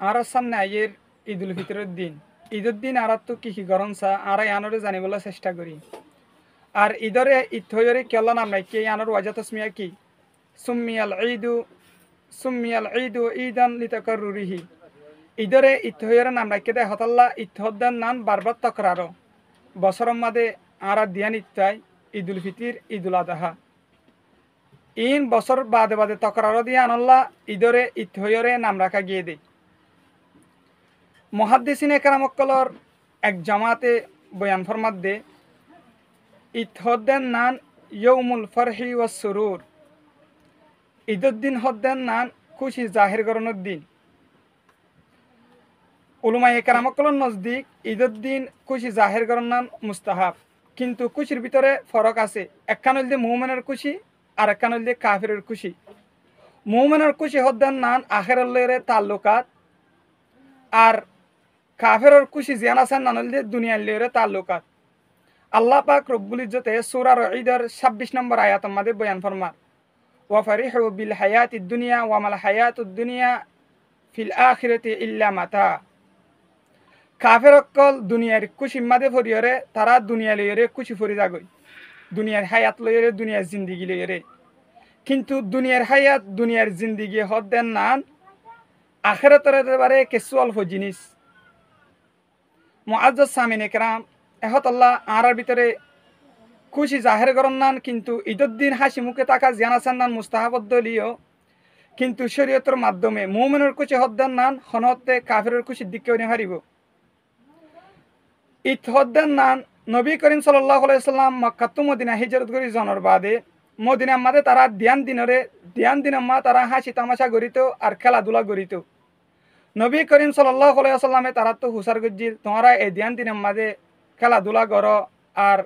আর সামনে আইয়ের ঈদুল ফিতরের দিন। ঈদের দিন আর তো কি গরম চা আর আনরে জানিবলৈ চেষ্টা করি। আর ঈদরে ঈদ হইরে কেলা নাম নাই কি আনর ওয়াজা তসমিয়া কি সুম্মিয়াল ঈদু ঈদান লিতাকাররুরিহি। ঈদরে ঈদ হইরে নাম রাখে দে হতাল্লা ঈদ হদ্দান নান বারবার তকরারো বছরের মাঝে আর দিয়ান ইত্যাই ঈদুল ফিতির ঈদুল আদহা ইন বছর বাদে বাদে তকরারো দিয়ে আনল্লা ঈদরে ঈদ হইরে নাম রাখা গিয়ে দেয়। মুহাদ্দিসিন একরামকলর এক জামাতে বয়ান ফরমাত দে ঈদ হদ্দেন নান ইয়ৌমুল ফরহি ওয়াস সুরুর। ঈদের দিন হদ্দেন নান খুশি জাহির করানোর দিন। উলুমা একরামকলর নজদিক ঈদের দিন খুশি জাহির করান মুস্তাহাব, কিন্তু খুশির ভিতরে ফরক আছে। একখান হইল মুমিনের খুশি আর একখান হইল কাফিরের খুশি। মুমিনের খুশি হদ্দেন নান আখিরাতের তাল্লুকাত, আর কাফেরের খুশি জিয়ান আছেন নান হইল দুনিয়ার লইরে তাল্লুকাত। আল্লাহ পাক রব্বুল ইজ্জতে সূরা ঈদের 26 নম্বর আয়াতের মধ্যে বয়ান ফরমান ওয়া ফারিহু বিল হায়াতিদ দুনিয়া ওয়া মাল হায়াতুদ দুনিয়া ফিল আখিরাতি ইল্লা মাতা। কাফেরকল দুনিয়ার খুশি মাদে ফরিয়রে তারা দুনিয়া লইরে খুশি ফরি যাগই, দুনিয়ার হায়াত লইরে দুনিয়ার জিন্দিগি লইরে। কিন্তু দুনিয়ার হায়াত দুনিয়ার জিন্দিগি হদ্দেন নান আখিরাতের এবারে কিছু অল্প জিনিস। মুআজ্জাজ সামিনে কেরাম এহত আল্লাহ আরার ভিতরে খুশি জাহের করন নান, কিন্তু ঈদের দিন হাসি মুখে থাকা জানাসান নান মুস্তাহাবদ্দলিও, কিন্তু শরীয়তের মাধ্যমে মুমিনের খুশি হদ্দেন নান হনতে কাফিরের খুশির দিকে উনি হারিব। ঈদ হদ্দেন নান নবী করিম সাল্লাল্লাহু আলাইহি সাল্লাম মক্কা টু মদিনা হিজরত করি জনের বাদে মদিনার মাঝে তারা ধ্যান দিনের মা তারা হাসি তামাশা করিত আর খেলাধুলা করিত। নবী করিম সাল্লাল্লাহু আলাইহি সাল্লামে তারা তো হুসার গজ্জিল তোমরা এই ধ্যান দিনের মাঝে খেলাধুলা করো আর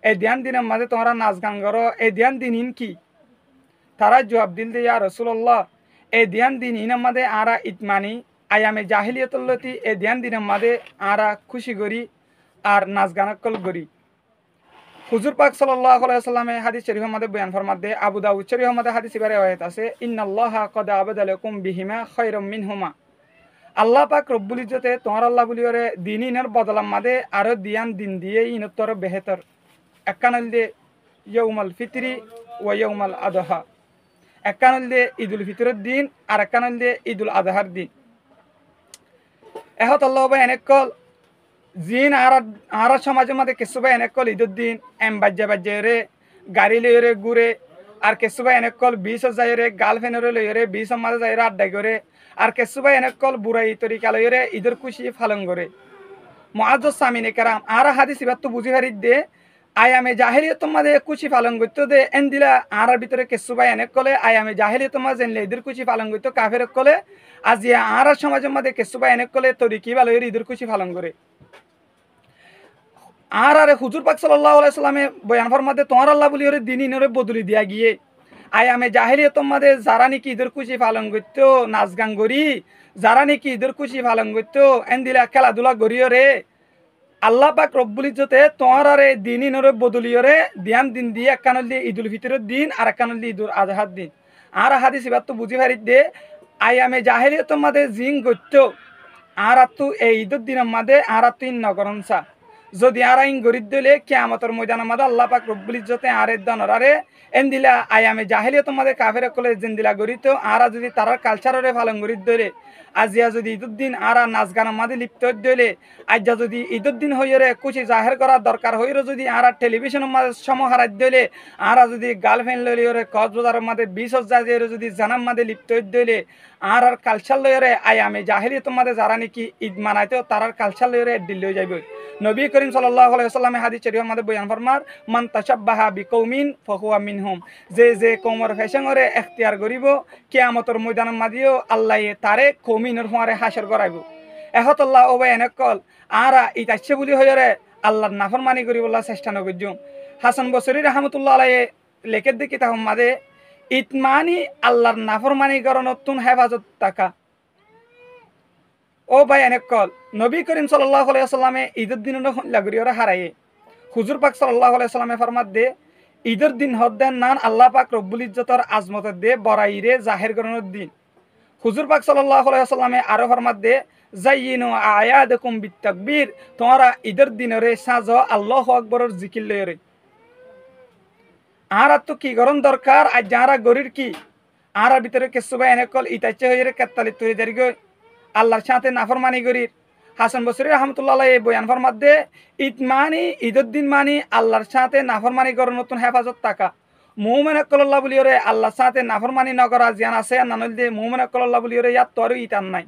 এই ধ্যান দিনের মাঝে তোমরা নাচ গান করো, এই ধ্যান দিন ইন কি? তারা জবাব দিল দে ইয়া রাসূলুল্লাহ, এই ধ্যান দিন ইনের মাঝে আরা ইতমানি আয়ামে জাহিলিয়াতুল্লতি এই ধ্যান দিনের মাঝে আরা খুশি করি আর নাচ গান করি। হুজুর পাক সাল্লাল্লাহু আলাইহি সাল্লামে হাদিস শরীফের মধ্যে বয়ান ফরমাত দে আবু দাউদ শরীফের মধ্যে হাদিস ইবারে আয়াত আছে ইন্নাল্লাহা কদ আবাদালাকুম বিহিমা খায়রাম মিনহুমা। আল্লাহ পাক রব্বুল ইজ্জতে তোমার আল্লাহ বলিওরে দিন ইনের বদলাম মাদে আরো দিয়ান দিন দিয়ে ইনতর বেহেতর। একখান দে ইয়ৌমাল ফিতরি ওয়া ইয়ৌমাল আদহা, একখান দে ঈদুল ফিতরের দিন আর একখান দে ঈদুল আদহার দিন। এহত আল্লাহ ভাই এনেকল জিন আর সমাজের মধ্যে কিছু ভাই এনেকল ঈদের দিন বাজ্যে রে গাড়ি লইরে ঘুরে, আর কিছু ভাই এনেকল বিষ যাই রে গার্লফ্রেন্ডরে লইরে বিষের মাঝে যাই রে আড্ডা করে, আর কিছু ভাই এনেকল বুড়াই তরিকা লইরে ঈদের খুশি পালন করে। মুআজ্জাজ সামিনে কেরাম আর হাদিস ইবাত তো বুঝি হারিত দে আয়ামে জাহিলিয়ত মাঝে খুশি পালন করতো দে এন্দিলা আর ভিতরে কিছু ভাই এনে কলে আয়ামে জাহিলিয়ত মাঝে ঈদের খুশি পালন করতো কাফের কলে আজিয়া আর সমাজের মধ্যে কিছু ভাই এনে কলে তরিকি ভালো ঈদের খুশি পালন করে। আর আরে হুজুর পাক সাল্লাল্লাহু আলাইহি সাল্লামে বয়ান ফরমাতে তোমার আল্লাহ বলি ওরে দিন ইনরে বদলি দিয়া গিয়ে আয়ামে জাহিলিয়ত মাঝে যারা নাকি ঈদের খুশি পালন করতো নাচ গান করি, যারা নাকি ঈদের খুশি পালন করতো এন্দিলা খেলাধুলা করিও রে আল্লাহ পাক রব্বুল ইজ্জতে তোমার আরে দিন ইনরে বদলিওরে দিয়ান দিন দিয়ে একখান দিয়ে ঈদুল ফিতরের দিন আর একখান দিয়ে ঈদুল আজহার দিন। আর হাদিস এবার তো বুঝি পারি দে আয়ামে জাহিলিয়ত মাঝে জিন করতো আর তো এই ঈদের দিনের মাঝে আর তো ইন নগরনসা যদি আর আইন গরিব দিলে কিয়ামতের ময়দানের মাঝে আল্লাহ পাক রব্বুল ইজ্জতে আরে দনর আরে এন্দিলা আয়ামে জাহিলিয়ত মাঝে কাফের কলে জিন্দিলা গরিত আর যদি তারার কালচারে পালন গরিব দিলে আজিয়া যদি ঈদের দিন আর নাচ গানের মাঝে লিপ্ত দিলে আজ্ঞা যদি ঈদের দিন হইরে খুশি জাহের করার দরকার হইরে যদি আর টেলিভিশনের মাঝে সমাহারাত দিলে আর যদি গার্লফ্রেন্ড লইরে কক্সবাজারের মাঝে 20,000 যদি জানার মাঝে লিপ্ত দিলে আর কালচার লইরে আয়ামে জাহিলিয়ত মাঝে যারা নাকি ঈদ মানাইতো তারার কালচার লইরে দিল লই যাইব। নবী করিম সাল্লাল্লাহু আলাইহি ওয়াসাল্লামে হাদিস শরীফের মধ্যে বয়ান ফরমার মান তাশাব্বাহা বিকৌমিন ফাহুয়া মিনহুম, যে কওমের ফ্যাশনরে এখতিয়ার করিব কিয়ামতের ময়দানের মাঝেও আল্লাহ তারে কওমিনের হওয়ারে হাসর করাইব। এহত আল্লাহ ও ভাই এনেকল আরা ইতাচ্ছে বলি হইরে আল্লাহর নাফরমানি করিবল্লাহ চেষ্টা নগজ্জুম। হাসান বসরি রাহমাতুল্লাহ আলাইহি লেখের দিকে তাহম মাঝে ইতমানি আল্লাহর নাফরমানি করণতুন হেফাজত থাকা। ও ভাই এনেকল নবী করিম সাল্লাল্লাহু আলাইহি ওয়াসাল্লামে ঈদের দিন লাগরিয়রা হারায়ে হুজুর পাক সাল্লাল্লাহু আলাইহি ওয়াসাল্লামে ফরমাত দে ঈদের দিন হদ্দেন নান আল্লাহ পাক রব্বুল ইজ্জতর আজমতের দে বড়াইরে জাহির করানোর দিন। হুজুর পাক সাল্লাল্লাহু আলাইহি ওয়াসাল্লামে আরো ফরমাত দে জাইয়িনু আয়াদাকুম বিতাকবীর, তোমরা ঈদের দিনরে সাজো আল্লাহু আকবরের জিকির লয়রে। আর তো কি গরম দরকার আজ যারা গরির কি আর ভিতরে কেসুবা এনেকল ইতাচ্ছে হয়ে কাত্তালি তৈরি দেরিগ আল্লাহর সাথে নাফরমানি গরির। হাসান বসরি রহমতুল্লাহ এই বয়ান ফরমাত দে ঈদ মানি ঈদের দিন মানি আল্লাহর সাথে নাফরমানি করার নতুন হেফাজত টাকা। মুমিন কল্লাহ বলিওরে আল্লাহর সাথে নাফরমানি নগরা জিয়ান আছে নানল দে মুমিন কল্লাহ বলিওরে ইয়াত তোর ইতান নাই।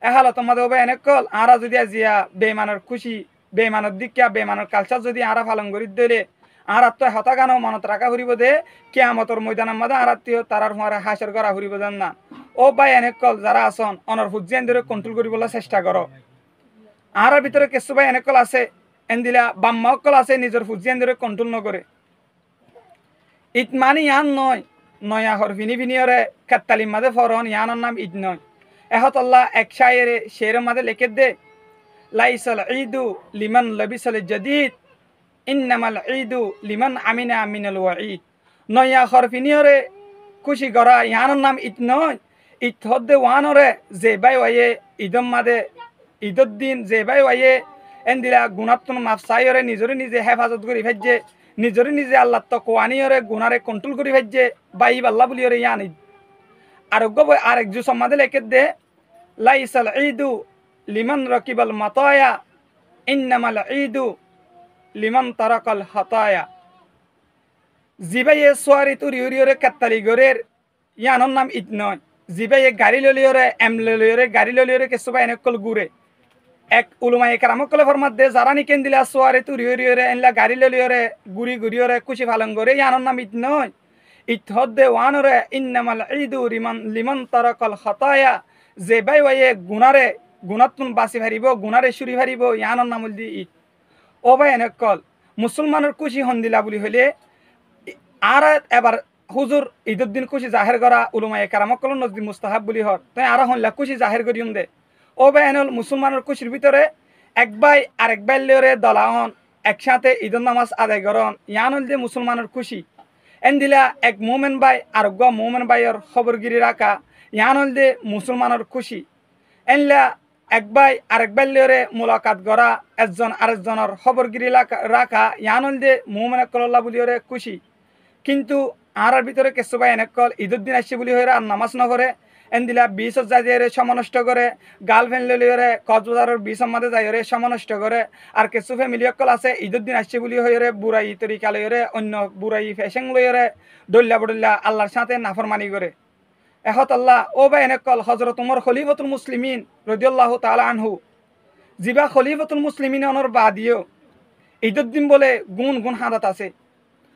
এহাল তোমাদের হবে এনেকল আরা যদি আজিয়া বেমানের খুশি বেমানের দিকা বেমানের কালচার যদি আরা পালন করি দিলে আর তো হতাগানো মনত রাখা ফুরিব দে কিয়ামতর ময়দানের মধ্যে আর আত্মীয় তারার হুঁয়ারে হাসর করা ফুরিব দেন না। ও ভাই এনেকল যারা আসন অনর হুজিয়ান ধরে কন্ট্রোল করিবলৈ চেষ্টা করো। আর ভিতরে কিছু ভাই এনেকল আছে এনদিলা বাম্মাকল আছে নিজের হুজিয়ান ধরে কন্ট্রোল নকরে। ঈদ মানি ইয়ান নয় নয়া হর ভিনি ভিনিয়রে কাত্তালিম মাঝে ফরন ইয়ানোর নাম ঈদ নয়। এহত আল্লাহ এক শায়েরে শেরের মাঝে লিখে দে লাইসাল ঈদু লিমান লবিসাল জাদিদ ইন্নামাল ঈদু লিমান আমিনা মিনাল ওয়াঈদ। নয়া খরফিনিয়রে খুশি করা ইয়ানোর নাম ঈদ নয়। ঈদ হদ্দে ওয়ানরে যে বাই ওয়ে ঈদম মাদে ঈদর দিন যে বাই ওয়ে এনদিলা গুণাত্মন মাফসাইরে নিজরে নিজে হেফাজত করি ফেজে নিজরে নিজে আল্লাহ তকওয়ানিয়রে গুণারে কন্ট্রোল করি ফেজে বাই আল্লাহ বলিয়রে ইয়ান ঈদ। আরোগ্য বই আরেক জু সম্মাদে লেখে দে লাইসাল ঈদু লিমান রকিবাল মাতায়া ইন্নামাল ঈদু লিমান তারাকাল হাতায়া। জিবাইয়ে সোয়ারি তুরি উরিয়রে কাত্তালি গরের ইয়ানোর নাম ঈদ নয়। জিবাইয়ে গাড়ি ললিয়রে ললিয়রে গাড়ি ললিয়রে কেসুবা এনেকল গুরে এক উলুমায়ে কারামকলে ফরমাত দে যারা নিকেন দিলা সোয়ারি তুরি উরিয়রে এনলা গাড়ি ললিয়রে গুড়ি গুড়িয়রে খুশি ফালন করে ইয়ানোর নাম ঈদ নয়। ঈদ হদ্দে ওয়ানরে ইন্নামাল ঈদু লিমান তারাকাল হাতায়া। যে বাই ওয়ে গুনারে গুণাত্মন বাসি ফারিব গুনারে সুরি ফারিব ইয়ানোর নাম দি ঈদ। ও ভাই এনেকল মুসলমানের খুশি হন্দিলা বলি হইলে আর এবার হুজুর ঈদের দিন খুশি জাহের করা উলুমায়ে কারামকল নজদি মুস্তাহাব বলি হর তাই আর হনলা খুশি জাহের করিম দে। ও ভাই এনেল মুসলমানের খুশির ভিতরে এক ভাই আরেক ভাই লেরে দলাহন একসাথে ঈদের নামাজ আদায় করন ইয়ান হল যে মুসলমানের খুশি। এন দিলা এক মোমেন ভাই আরোগ্য মোমেন ভাইয়ের খবরগিরি রাখা ইয়ান হল যে মুসলমানের খুশি। এনলা এক ভাই আরেক ভাই লেরে মোলাকাত করা একজন আরেকজনের খবরগিরি রাখা ইয়ান হল যে মোমেন কল্লাহ বলিওরে খুশি। কিন্তু আর ভিতরে কিছু ভাই এনেকল ঈদের দিন আসছে বলি হয়ে আর নামাজ নকরে এনদিলা বিশ যাইরে সমনষ্ট করে গার্লফ্রেন্ড লইরে কক্সবাজারের বিশ মাঝে যাইরে সমনষ্ট করে। আর কিছু ফ্যামিলি অকল আছে ঈদের দিন আসছে বলি হয়ে বুড়াই তরিকা লইরে অন্য বুড়াই ফ্যাশন লইরে ডল্লা বডল্লা আল্লাহর সাথে নাফরমানি করে। এহত আল্লাহ ও ভাই এনেকল হজরত উমর খলিফাতুল মুসলিমিন রাদিয়াল্লাহু তাআলা আনহু জিবা খলিফাতুল মুসলিমিন অনর বাদিও ঈদের দিন বলে গুণ গুণ হাদাত আছে।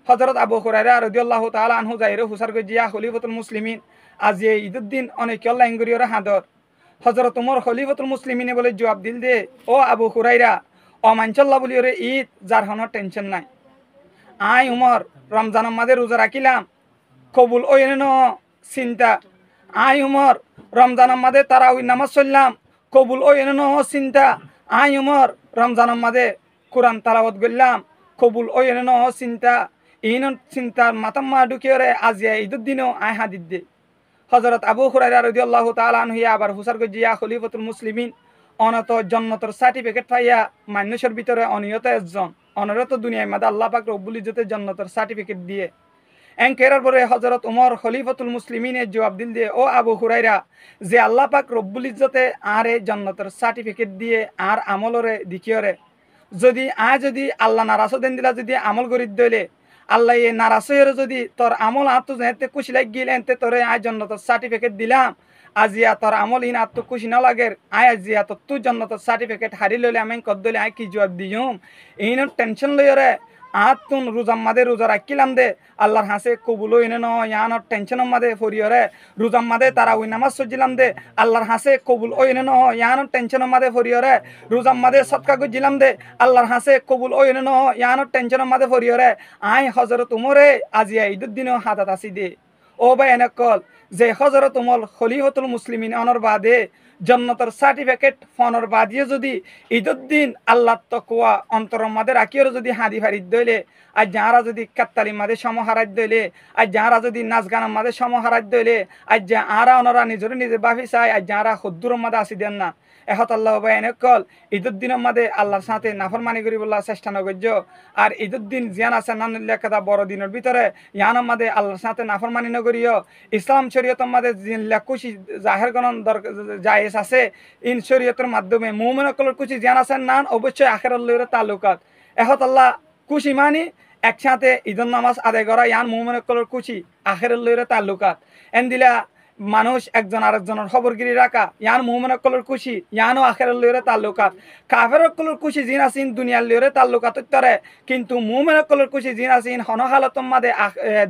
হজরত আবু হুরায়রা রাদিয়াল্লাহু তাআলা আনহু যাইরে হুসার গজিয়া খলিফাতুল মুসলিমিন আজ এই ঈদের দিন অনেক লাইঙ্গরিয়র হাদর। হজরত উমর খলিফাতুল মুসলিমিনে বলে জবাব দিল দে ও আবু হুরায়রা অমাঞ্চল্লাহ বলিওরে ঈদ যার হন টেনশন নাই। আই উমর রমজানের মাঝে রোজা রাখিলাম কবুল ওইন চিন্তা। আই উমর রমজানের মাঝে তারাউই নামাজ চললাম কবুল ওইন চিন্তা। আই উমর রমজানের মাঝে কোরআন তালাওয়াত করলাম কবুল ওইন চিন্তা। ইন চিন্তার মাতাম্মা ঢুকিয়রে আজিয়া ঈদের দিনও আয় হাদিদ দে। হজরত আবু হুরায়রা রাদিয়াল্লাহু তাআলা আনহু আবার হুসার গজিয়া খলিফাতুল মুসলিমিন অনত জন্নতর সার্টিফিকেট পাইয়া মানুষের ভিতরে অনিয়ত একজন অনরত দুনিয়ায় মাদা আল্লাহ পাক রব্বুল ইজ্জতের জন্নতর সার্টিফিকেট দিয়ে এনকেরার পরে হজরত উমর খলিফাতুল মুসলিমিনের জবাব দিল দিয়ে ও আবু হুরায়রা যে আল্লাহ পাক রব্বুল ইজ্জতে আরে জন্নতর সার্টিফিকেট দিয়ে আর আমলরে দিকিয়রে যদি যদি আল্লাহ নারাজ দেন দিলা যদি আমল করি দইলে আল্লাহ এ নারাজ হয়ে যদি তোর আমল আত্ম যেতে খুশি লাগ গেলে এনতে তোরে আয় জন্নতর সার্টিফিকেট দিলাম আজিয়া তোর আমল ইন আত্ম খুশি না লাগে আয় আজিয়া তোর তুই জন্নতর সার্টিফিকেট হারি লইলে আমি কদ দলে আয় কি জবাব দিম ইন টেনশন লইরে আতুন রোজাম মাদে রোজা রাখিলাম দে আল্লাহর হাসে কবুল হইনে ন ইয়ানোর টেনশন মাদে ফরিয়রে রোজাম মাদে তারা ওই নামাজ সজিলাম দে আল্লাহর হাসে কবুল হইনে ন ইয়ানোর টেনশন মাদে ফরিয়রে রোজাম মাদে সৎকা গজিলাম দে আল্লাহর হাসে কবুল হইনে ন ইয়ানোর টেনশন মাদে ফরিয়রে আই হজরত উমরে আজিয়া ঈদের দিনও হাতাত আসি দে। ও ভাই এনেকল যে হজরত উমর খলিফাতুল মুসলিমিন অনর বাদে জন্নতর সার্টিফিকেট ফোনের বাদিয়ে যদি ঈদের দিন আল্লাহ তকুয়া অন্তরের মাঝে রাখিও যদি হাদি ফারিদ দইলে আর যারা যদি কাত্তালির মাঝে সমহারাত দইলে আর যারা যদি নাচ গানের মাঝে সমহারাত দইলে আর যে আরা ওনারা নিজের নিজে বাফি চায় আর যারা সদ্দুরের মাঝে আসি দেন না এহত আল্লাহ এনে কল ঈদের দিনের মাঝে আল্লাহর সাথে নাফরমানি করি বললা চেষ্টা নগর্য আর ঈদের দিন জিয়ান আছে নানুল্লাহ বড় দিনের ভিতরে ইয়ানোর মাঝে আল্লাহর সাথে নাফরমানি নগরীয় ইসলাম শরীয়তের মাঝে জিনলা খুশি জাহের গণন জায়েজ আছে ইন শরীয়তের মাধ্যমে মুমিনকলের খুশি জিয়ান আছে নান অবশ্যই আখেরাত লইরে তালুকাত এহত আল্লাহ খুশি মানি একসাথে ঈদের নামাজ আদায় করা ইয়ান মুমিনকলের খুশি আখেরাত লইরে তালুকাত এন দিলা মানুষ একজন আরেকজনের খবরগিরি রাখা ইয়ান মুমিনকলের খুশি ইয়ানও আখেরাত লইরে তালুকাত কাফেরকলের খুশি জিন আছিন দুনিয়ার লইরে তালুকাত তরে কিন্তু মুমিনকলের খুশি জিন আছিন হনহালতম মাদে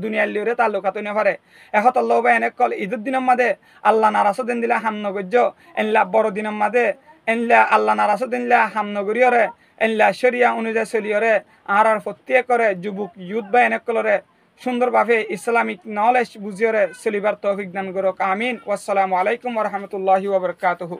দুনিয়ার লইরে তালুকাত হইনে পারে এহত আল্লাহ এনেকল ঈদের দিনের মাদে আল্লাহ নারাজ দেন দিলা হাম নগর্য এনলা বড় দিনের মাদে এনলা আল্লাহ নারাজ দিনলা হাম নগরীয়রে এনলা শরিয়া অনুযায়ী চলিয়রে আর প্রত্যেক করে যুবক ইউথ বা এনেকলরে সুন্দরভাবে ইসলামিক নলেজ বুঝিয়ে চলিবার তৌফিক দান করুক আমিন। ওয়াসসালামু আলাইকুম ওয়া রাহমাতুল্লাহি ওয়া বারাকাতুহু।